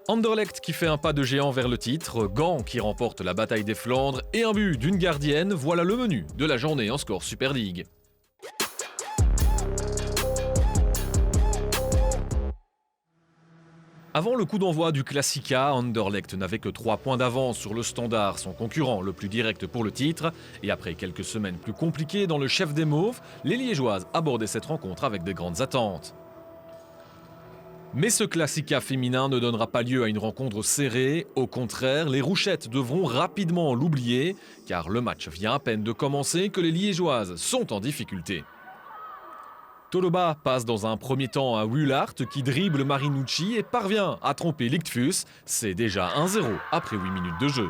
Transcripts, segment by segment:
Anderlecht qui fait un pas de géant vers le titre, Gand qui remporte la bataille des Flandres et un but d'une gardienne, voilà le menu de la journée en score Super League. Avant le coup d'envoi du Classica, Anderlecht n'avait que 3 points d'avance sur le Standard, son concurrent le plus direct pour le titre. Et après quelques semaines plus compliquées dans le chef des Mauves, les Liégeoises abordaient cette rencontre avec de grandes attentes. Mais ce Classica féminin ne donnera pas lieu à une rencontre serrée. Au contraire, les Rouchettes devront rapidement l'oublier, car le match vient à peine de commencer que les Liégeoises sont en difficulté. Toloba passe dans un premier temps à Wullart qui dribble Marinucci et parvient à tromper Lichtfuss. C'est déjà 1-0 après 8 minutes de jeu.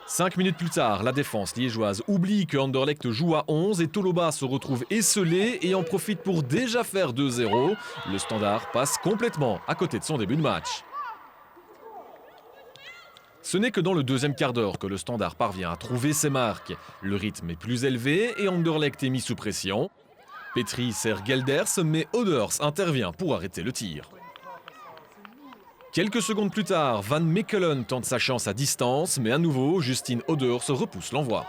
5 minutes plus tard, la défense liégeoise oublie que Anderlecht joue à 11 et Toloba se retrouve esselé et en profite pour déjà faire 2-0. Le Standard passe complètement à côté de son début de match. Ce n'est que dans le deuxième quart d'heure que le Standard parvient à trouver ses marques. Le rythme est plus élevé et Anderlecht est mis sous pression. Petri sert Gelders, mais Ouders intervient pour arrêter le tir. Quelques secondes plus tard, Van Mechelen tente sa chance à distance, mais à nouveau, Justine Ouders repousse l'envoi.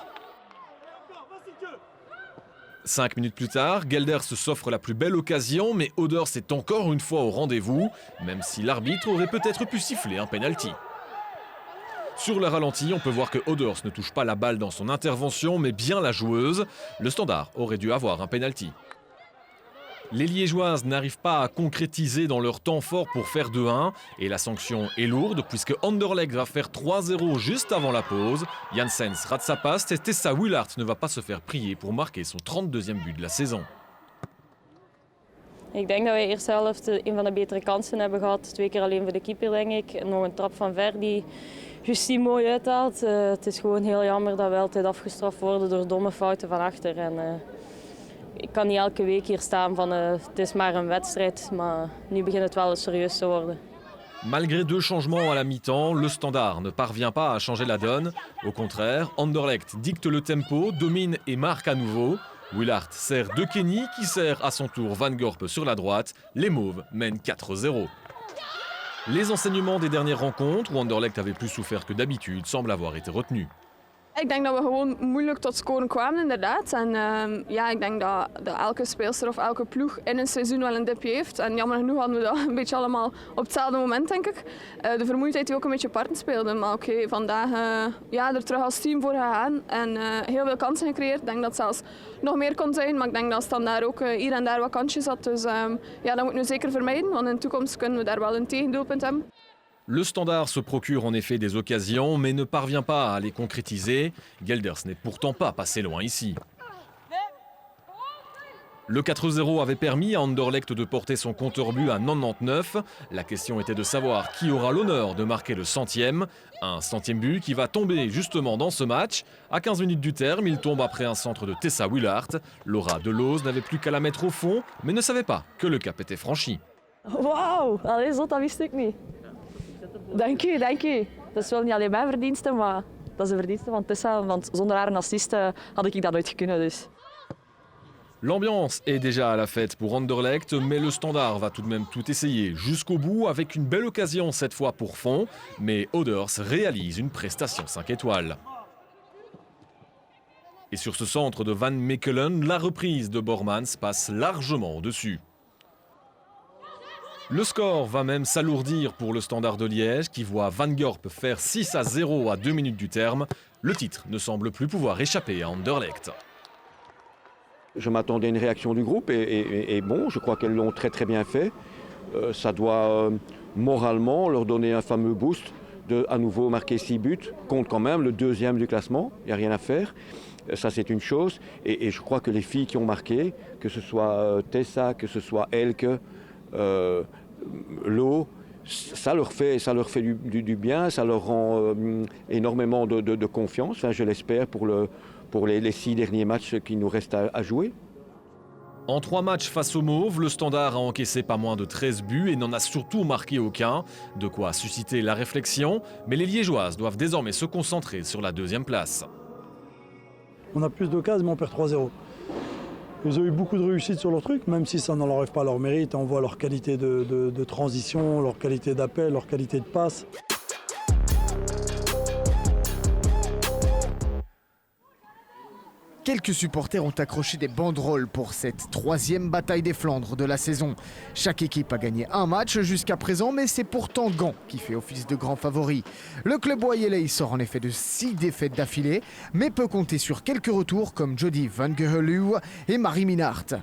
5 minutes plus tard, Gelders s'offre la plus belle occasion, mais Ouders est encore une fois au rendez-vous, même si l'arbitre aurait peut-être pu siffler un penalty. Sur le ralenti, on peut voir que Ouders ne touche pas la balle dans son intervention, mais bien la joueuse. Le Standard aurait dû avoir un penalty. Les Liégeoises n'arrivent pas à concrétiser dans leur temps fort pour faire 2-1 et la sanction est lourde puisque Anderlecht va faire 3-0 juste avant la pause. Janssens rate sa passe et Tessa Wullart ne va pas se faire prier pour marquer son 32e but de la saison. Ik denk dat wij de eerste helft een van de betere kansen hebben gehad. 2 keer alleen voor de keeper, denk ik. En nog een trap van ver die Justine mooi uithaalt. Het is gewoon heel jammer dat we altijd afgestraft worden door domme fouten van achter. En, ik kan niet elke week hier staan van het is maar een wedstrijd, maar nu begint het wel serieus te worden. Malgré 2 changements à la mi-temps, le Standard ne parvient pas à changer la donne. Au contraire, Anderlecht dicte le tempo, domine et marque à nouveau. Wullart sert De Kenny qui sert à son tour Van Gorp sur la droite. Les Mauves mènent 4-0. Les enseignements des dernières rencontres, où Anderlecht avait plus souffert que d'habitude, semblent avoir été retenus. Ik denk dat we gewoon moeilijk tot scoren kwamen inderdaad. En ja, ik denk dat elke speelster of elke ploeg in een seizoen wel een dipje heeft. En jammer genoeg hadden we dat een beetje allemaal op hetzelfde moment, denk ik. De vermoeidheid die ook een beetje parten speelde. Maar oké, vandaag ja, er terug als team voor gegaan. En heel veel kansen gecreëerd. Ik denk dat het zelfs nog meer kon zijn. Maar ik denk dat Standaard ook hier en daar wat kansjes had. Dus ja, dat moeten we zeker vermijden. Want in de toekomst kunnen we daar wel een tegendoelpunt hebben. Le Standard se procure en effet des occasions, mais ne parvient pas à les concrétiser. Gelders n'est pourtant pas passé loin ici. Le 4-0 avait permis à Anderlecht de porter son compteur but à 99. La question était de savoir qui aura l'honneur de marquer le 100e. Un 100e but qui va tomber justement dans ce match. À 15 minutes du terme, il tombe après un centre de Tessa Wullart. Laura Delooz n'avait plus qu'à la mettre au fond, mais ne savait pas que le cap était franchi. Wauw, dat wist ik niet. Dank u, dank u. Dat is wel niet alleen mijn verdienste, maar dat is de verdienste van Tessa. Want zonder haar een assist had ik dat nooit kunnen. Dus. L'ambiance est déjà à la fête pour Anderlecht, mais le Standard va tout de même tout essayer jusqu'au bout avec une belle occasion cette fois pour fond. Mais Ouders réalise une prestation 5 étoiles. Et sur ce centre de Van Mechelen, la reprise de Bormans passe largement au-dessus. Le score va même s'alourdir pour le Standard de Liège qui voit Van Gorp faire 6-0 à 2 minutes du terme. Le titre ne semble plus pouvoir échapper à Anderlecht. Je m'attendais à une réaction du groupe et bon, je crois qu'elles l'ont très bien fait. Ça doit moralement leur donner un fameux boost de à nouveau marquer 6 buts, compte quand même le 2e du classement, il n'y a rien à faire. Ça c'est une chose et je crois que les filles qui ont marqué, que ce soit Tessa, que ce soit Elke, Lo, ça leur fait du bien, ça leur rend énormément de confiance, enfin, je l'espère pour les 6 derniers matchs qui nous restent à jouer. En 3 matchs face aux Mauves, le Standard a encaissé pas moins de 13 buts et n'en a surtout marqué aucun. De quoi susciter la réflexion, mais les Liégeoises doivent désormais se concentrer sur la 2e place. On a plus d'occasions, mais on perd 3-0. Ils ont eu beaucoup de réussite sur leur truc, même si ça n'enlève pas leur mérite. On voit leur qualité de transition, leur qualité d'appel, leur qualité de passe. Quelques supporters ont accroché des banderoles pour cette 3e bataille des Flandres de la saison. Chaque équipe a gagné un match jusqu'à présent, mais c'est pourtant Gand qui fait office de grand favori. Le club Waieley sort en effet de 6 défaites d'affilée, mais peut compter sur quelques retours comme Jody Van Geheluw et Marie Minnaert.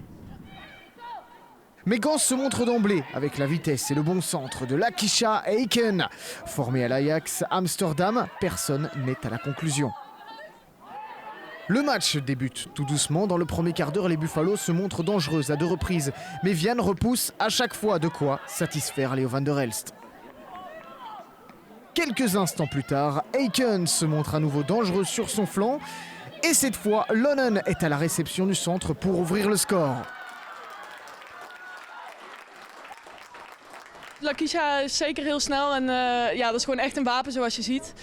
Mais Gand se montre d'emblée avec la vitesse et le bon centre de Lakisha Eiken. Formé à l'Ajax Amsterdam, personne n'est à la conclusion. Le match débute tout doucement. Dans le premier quart d'heure, les Buffaloes se montrent dangereuses à 2 reprises. Mais Vian repousse à chaque fois, de quoi satisfaire Leo van der Elst. Quelques instants plus tard, Eiken se montre à nouveau dangereux sur son flanc. Et cette fois, Lonen est à la réception du centre pour ouvrir le score. Lakisha is zeker heel snel en ja, dat is gewoon echt een wapen zoals je ziet.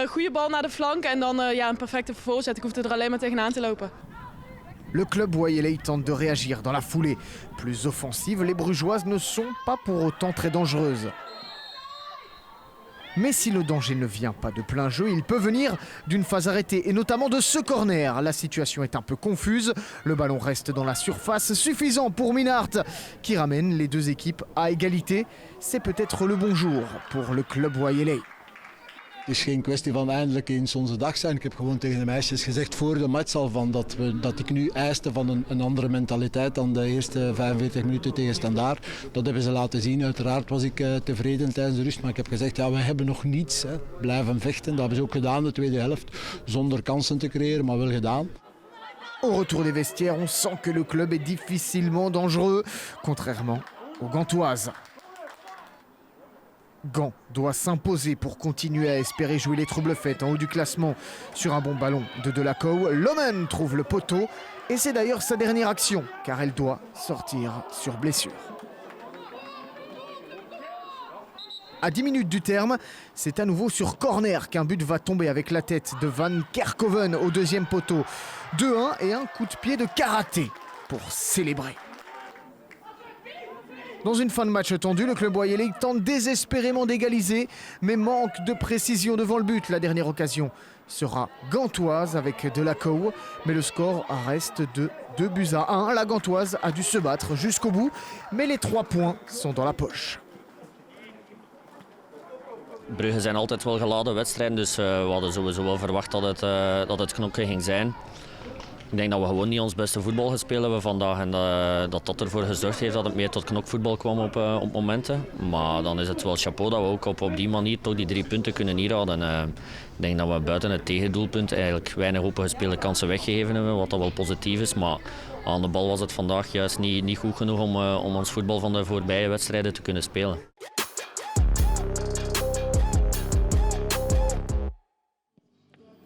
Goede bal naar de flank en dan ja, een perfecte voorzet. Ik hoefde er alleen maar tegenaan te lopen. Le club Waieley tente de réagir dans la foulée. Plus offensive, les Brugeoises ne sont pas pour autant très dangereuses. Mais si le danger ne vient pas de plein jeu, il peut venir d'une phase arrêtée et notamment de ce corner. La situation est un peu confuse. Le ballon reste dans la surface, suffisant pour Minnaert qui ramène les 2 équipes à égalité. C'est peut-être le bon jour pour le club Waieley. Het is geen kwestie van eindelijk eens onze dag zijn. Ik heb gewoon tegen de meisjes gezegd voor de match al van dat ik nu eiste van een andere mentaliteit dan de eerste 45 minuten tegen Standaard. Dat hebben ze laten zien. Uiteraard was ik tevreden tijdens de rust, maar ik heb gezegd ja, we hebben nog niets. Hè. Blijven vechten, dat hebben ze ook gedaan de tweede helft. Zonder kansen te creëren, maar wel gedaan. Au retour des vestiaires, on sent que le club est difficilement dangereux, contrairement aux Gantoises. Gand doit s'imposer pour continuer à espérer jouer les troubles faites en haut du classement. Sur un bon ballon de Delacow, Lonen trouve le poteau et c'est d'ailleurs sa dernière action car elle doit sortir sur blessure. À 10 minutes du terme, c'est à nouveau sur corner qu'un but va tomber avec la tête de Van Kerkhoven au 2e poteau. 2-1 et un coup de pied de karaté pour célébrer. Dans une fin de match tendue, le club Waieley tente désespérément d'égaliser, mais manque de précision devant le but. La dernière occasion sera gantoise avec Delacow, mais le score reste de 2-1. La gantoise a dû se battre jusqu'au bout, mais les 3 points sont dans la poche. Brugge zijn altijd wel geladen wedstrijden, dus we hadden sowieso wel verwacht dat het knokken ging zijn. Ik denk dat we gewoon niet ons beste voetbal gespeeld hebben vandaag en dat ervoor gezorgd heeft dat het meer tot knokvoetbal kwam op momenten. Maar dan is het wel chapeau dat we ook op die manier toch die 3 punten kunnen inhouden. Ik denk dat we buiten het tegendoelpunt eigenlijk weinig open gespeelde kansen weggegeven hebben, wat dat wel positief is. Maar aan de bal was het vandaag juist niet goed genoeg om ons voetbal van de voorbije wedstrijden te kunnen spelen.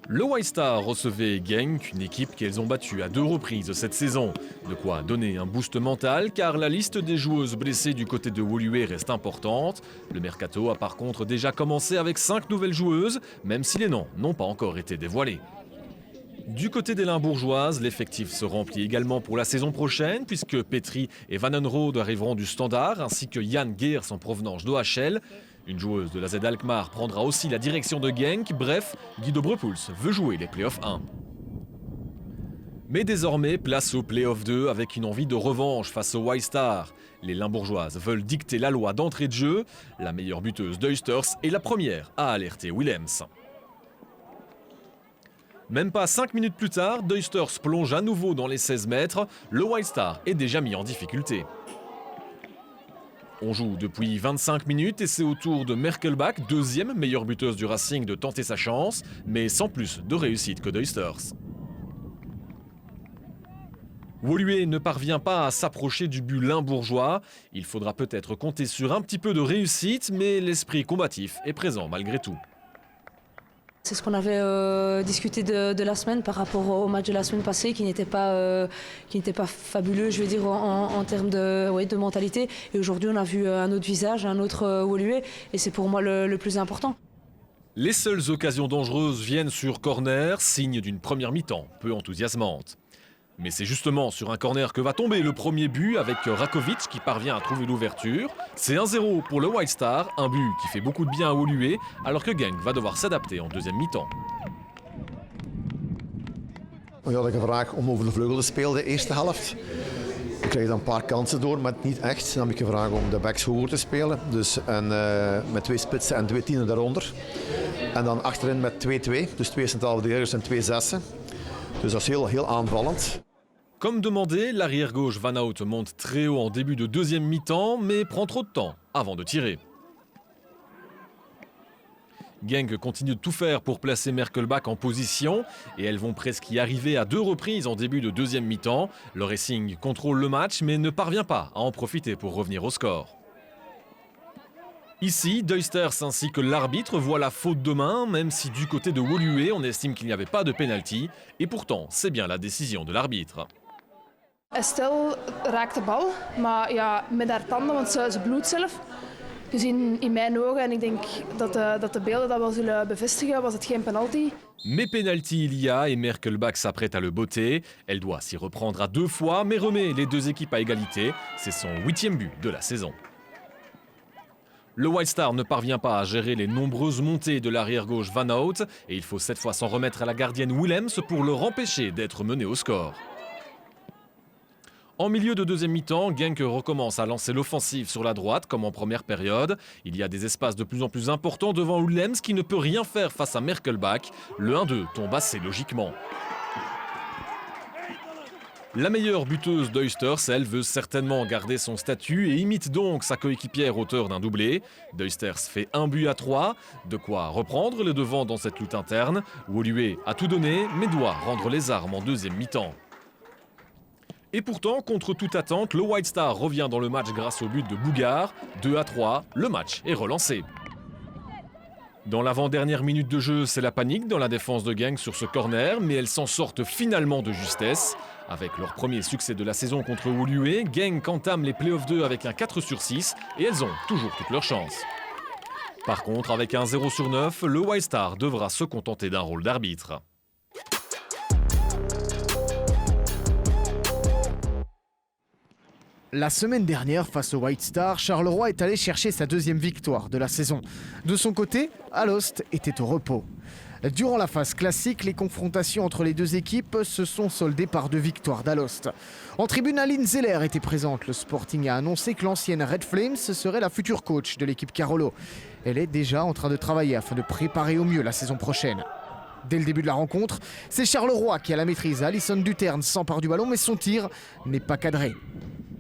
Le White Star recevait Genk, une équipe qu'elles ont battue à 2 reprises cette saison. De quoi donner un boost mental car la liste des joueuses blessées du côté de Woluwe reste importante. Le mercato a par contre déjà commencé avec 5 nouvelles joueuses, même si les noms n'ont pas encore été dévoilés. Du côté des Limbourgeoises, l'effectif se remplit également pour la saison prochaine puisque Petri et Vanenrode arriveront du Standard ainsi que Jan Geers en provenance d'OHL. Une joueuse de la Z Alkmaar prendra aussi la direction de Genk. Bref, Guido Brepoels veut jouer les Playoffs 1. Mais désormais, place au Playoff 2 avec une envie de revanche face au White Star. Les Limbourgeoises veulent dicter la loi d'entrée de jeu. La meilleure buteuse d'Oysters est la première à alerter Willems. Même pas 5 minutes plus tard, Oysters plonge à nouveau dans les 16 mètres. Le White Star est déjà mis en difficulté. On joue depuis 25 minutes et c'est au tour de Merkelbach, 2e meilleure buteuse du Racing, de tenter sa chance, mais sans plus de réussite que d'Oysters. Woluwe ne parvient pas à s'approcher du but limbourgeois. Il faudra peut-être compter sur un petit peu de réussite, mais l'esprit combatif est présent malgré tout. C'est ce qu'on avait discuté de la semaine par rapport au match de la semaine passée qui n'était pas fabuleux, je veux dire, en termes de mentalité. Et aujourd'hui, on a vu un autre visage, un autre Woluwe, et c'est pour moi le plus important. Les seules occasions dangereuses viennent sur corner, signe d'une première mi-temps peu enthousiasmante. Mais c'est justement sur un corner que va tomber le premier but avec Rakovic qui parvient à trouver l'ouverture. C'est 1-0 pour le White Star, un but qui fait beaucoup de bien à Woluwe alors que Genk va devoir s'adapter en deuxième mi-temps. We hadden gevraagd om over de vleugel te spelen de eerste helft. We kregen dan een paar kansen door, maar niet echt. Dan heb ik gevraagd om de backs hoger te spelen. Dus, met 2 spitsen en 2 tienen daaronder. En dan achterin met 2-2, dus 2 centrale verdedigers en 2 zessen. Dus dat is heel aanvallend. Comme demandé, l'arrière-gauche Van Hout monte très haut en début de deuxième mi-temps, mais prend trop de temps avant de tirer. Genk continue de tout faire pour placer Merkelbach en position et elles vont presque y arriver à 2 reprises en début de deuxième mi-temps. Le Racing contrôle le match mais ne parvient pas à en profiter pour revenir au score. Ici, Duisters ainsi que l'arbitre voient la faute de main, même si du côté de Woluwe on estime qu'il n'y avait pas de penalty. Et pourtant, c'est bien la décision de l'arbitre. Estelle raakt de bal, maar ja, met haar tanden, want ze bloedt zelf. Gezien in mijn ogen, en ik denk dat de beelden dat wel zullen bevestigen, was het geen penalty. Mais penalty il y a et Merkelbach s'apprête à le botter. Elle doit s'y reprendre à 2 fois, mais remet les 2 équipes à égalité. C'est son 8e but de la saison. Le White Star ne parvient pas à gérer les nombreuses montées de l'arrière-gauche Van Hout et il faut cette fois s'en remettre à la gardienne Willems pour le empêcher d'être mené au score. En milieu de deuxième mi-temps, Genk recommence à lancer l'offensive sur la droite comme en première période. Il y a des espaces de plus en plus importants devant Willems qui ne peut rien faire face à Merkelbach. Le 1-2 tombe assez logiquement. La meilleure buteuse d'Oysters, elle, veut certainement garder son statut et imite donc sa coéquipière auteur d'un doublé. D'Oysters fait 1 but à 3, de quoi reprendre les devants dans cette lutte interne. Woluwe a tout donné, mais doit rendre les armes en deuxième mi-temps. Et pourtant, contre toute attente, le White Star revient dans le match grâce au but de Bougard. 2-3, le match est relancé. Dans l'avant-dernière minute de jeu, c'est la panique dans la défense de Genk sur ce corner, mais elles s'en sortent finalement de justesse. Avec leur premier succès de la saison contre Woluwe, Genk entame les playoffs 2 avec un 4/6 et elles ont toujours toutes leurs chances. Par contre, avec un 0/9, le White Star devra se contenter d'un rôle d'arbitre. La semaine dernière, face au White Star, Charleroi est allé chercher sa 2e victoire de la saison. De son côté, Alost était au repos. Durant la phase classique, les confrontations entre les 2 équipes se sont soldées par 2 victoires d'Alost. En tribune, Aline Zeller était présente. Le Sporting a annoncé que l'ancienne Red Flames serait la future coach de l'équipe Carolo. Elle est déjà en train de travailler afin de préparer au mieux la saison prochaine. Dès le début de la rencontre, c'est Charleroi qui a la maîtrise. Alison Duterne s'empare du ballon, mais son tir n'est pas cadré.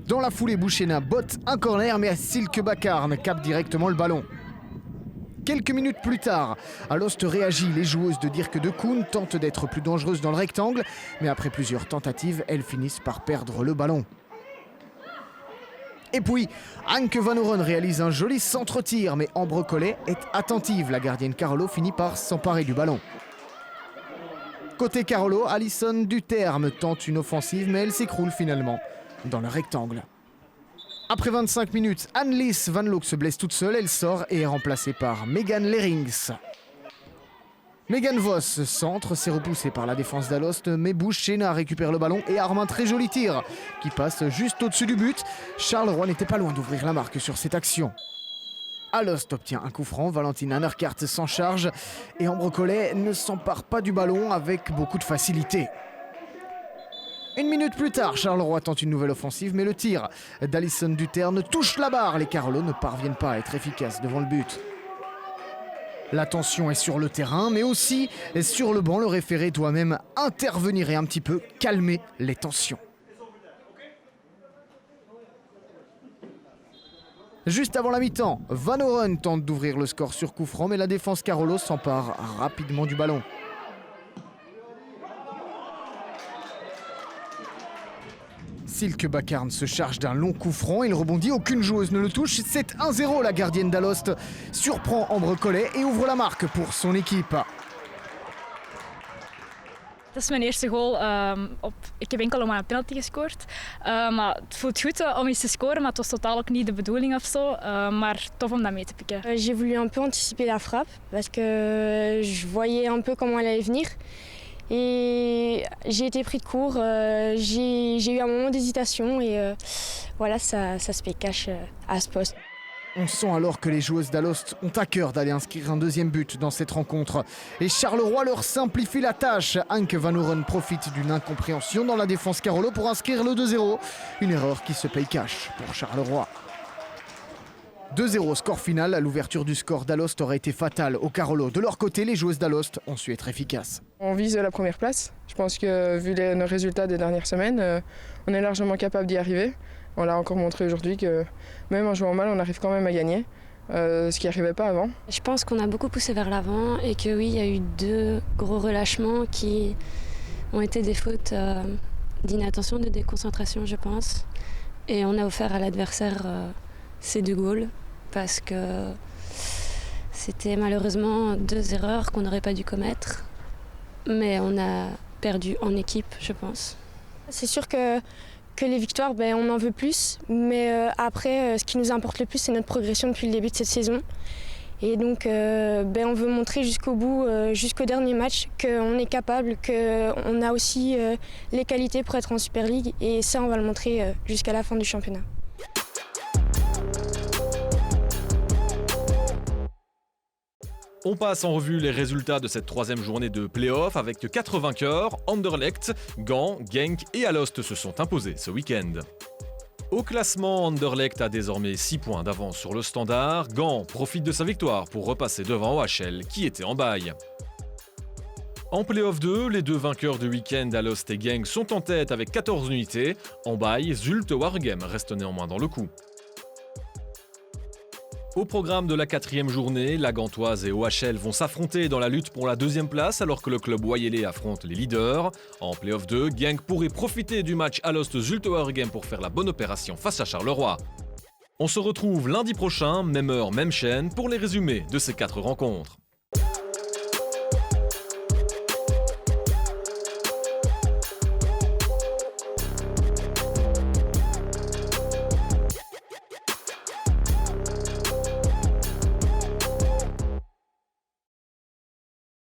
Dans la foulée, Bouchena botte un corner, mais Silke Bakarn capte directement le ballon. Quelques minutes plus tard, Alost réagit. Les joueuses de Dirk de Koen tentent d'être plus dangereuses dans le rectangle, mais après plusieurs tentatives, elles finissent par perdre le ballon. Et puis, Anke Van Oren réalise un joli centre-tir, mais Ambre Collet est attentive. La gardienne Carolo finit par s'emparer du ballon. Côté Carolo, Alison Duterme tente une offensive, mais elle s'écroule finalement dans le rectangle. Après 25 minutes, Annelies Van Loek se blesse toute seule. Elle sort et est remplacée par Megan Lerings. Megan Voss centre, c'est repoussé par la défense d'Alost, mais Bouchena récupère le ballon et arme un très joli tir qui passe juste au-dessus du but. Charleroi n'était pas loin d'ouvrir la marque sur cette action. Alost obtient un coup franc, Valentine Anerkart s'en charge et Ambre Collet ne s'empare pas du ballon avec beaucoup de facilité. 1 minute plus tard, Charleroi tente une nouvelle offensive, mais le tir d'Alison Duterne touche la barre. Les Carolo ne parviennent pas à être efficaces devant le but. La tension est sur le terrain, mais aussi sur le banc. Le référé doit même intervenir et un petit peu calmer les tensions. Juste avant la mi-temps, Van Oren tente d'ouvrir le score sur coup franc, mais la défense Carolo s'empare rapidement du ballon. Silke Bakarn se charge d'un long coup franc, il rebondit, aucune joueuse ne le touche. C'est 1-0, la gardienne d'Alost surprend Ambre Collet et ouvre la marque pour son équipe. Dat is mijn eerste goal. Ik heb enkel maar een penalty gescoord. Maar het voelt goed om eens te scoren, maar het was totaal ook niet de bedoeling of zo. Maar tof om dat mee te pikken. J'ai voulu un peu anticiper la frappe parce que je voyais un peu comment elle allait venir. Et j'ai été pris de court, j'ai eu un moment d'hésitation et voilà, ça se fait cash à ce poste. On sent alors que les joueuses d'Alost ont à cœur d'aller inscrire un deuxième but dans cette rencontre. Et Charleroi leur simplifie la tâche. Anke Van Oren profite d'une incompréhension dans la défense Carolo pour inscrire le 2-0. Une erreur qui se paye cash pour Charleroi. 2-0 score final. L'ouverture du score d'Alost aurait été fatale au Carolo. De leur côté, les joueuses d'Alost ont su être efficaces. On vise la première place. Je pense que vu nos résultats des dernières semaines, on est largement capable d'y arriver. On l'a encore montré aujourd'hui que même en jouant mal, on arrive quand même à gagner, ce qui n'arrivait pas avant. Je pense qu'on a beaucoup poussé vers l'avant et que oui, il y a eu 2 gros relâchements qui ont été des fautes d'inattention, de déconcentration, je pense. Et on a offert à l'adversaire ces 2 goals parce que c'était malheureusement 2 erreurs qu'on n'aurait pas dû commettre. Mais on a perdu en équipe, je pense. C'est sûr que les victoires, on en veut plus. Mais après, ce qui nous importe le plus, c'est notre progression depuis le début de cette saison. Et donc, on veut montrer jusqu'au bout, jusqu'au dernier match, qu'on est capable, qu'on a aussi les qualités pour être en Super League. Et ça, on va le montrer jusqu'à la fin du championnat. On passe en revue les résultats de cette 3e journée de play-off avec 4 vainqueurs. Anderlecht, Gand, Genk et Alost se sont imposés ce week-end. Au classement, Anderlecht a désormais 6 points d'avance sur le Standard. Gand profite de sa victoire pour repasser devant OHL qui était en bail. En play-off 2, les 2 vainqueurs du week-end, Alost et Genk, sont en tête avec 14 unités. En bail, Zulte Waregem reste néanmoins dans le coup. Au programme de la 4e journée, la Gantoise et OHL vont s'affronter dans la lutte pour la 2e place alors que le club Wayele affronte les leaders. En play-off 2, Genk pourrait profiter du match Alost-Zulte Waregem pour faire la bonne opération face à Charleroi. On se retrouve lundi prochain, même heure, même chaîne, pour les résumés de ces 4 rencontres.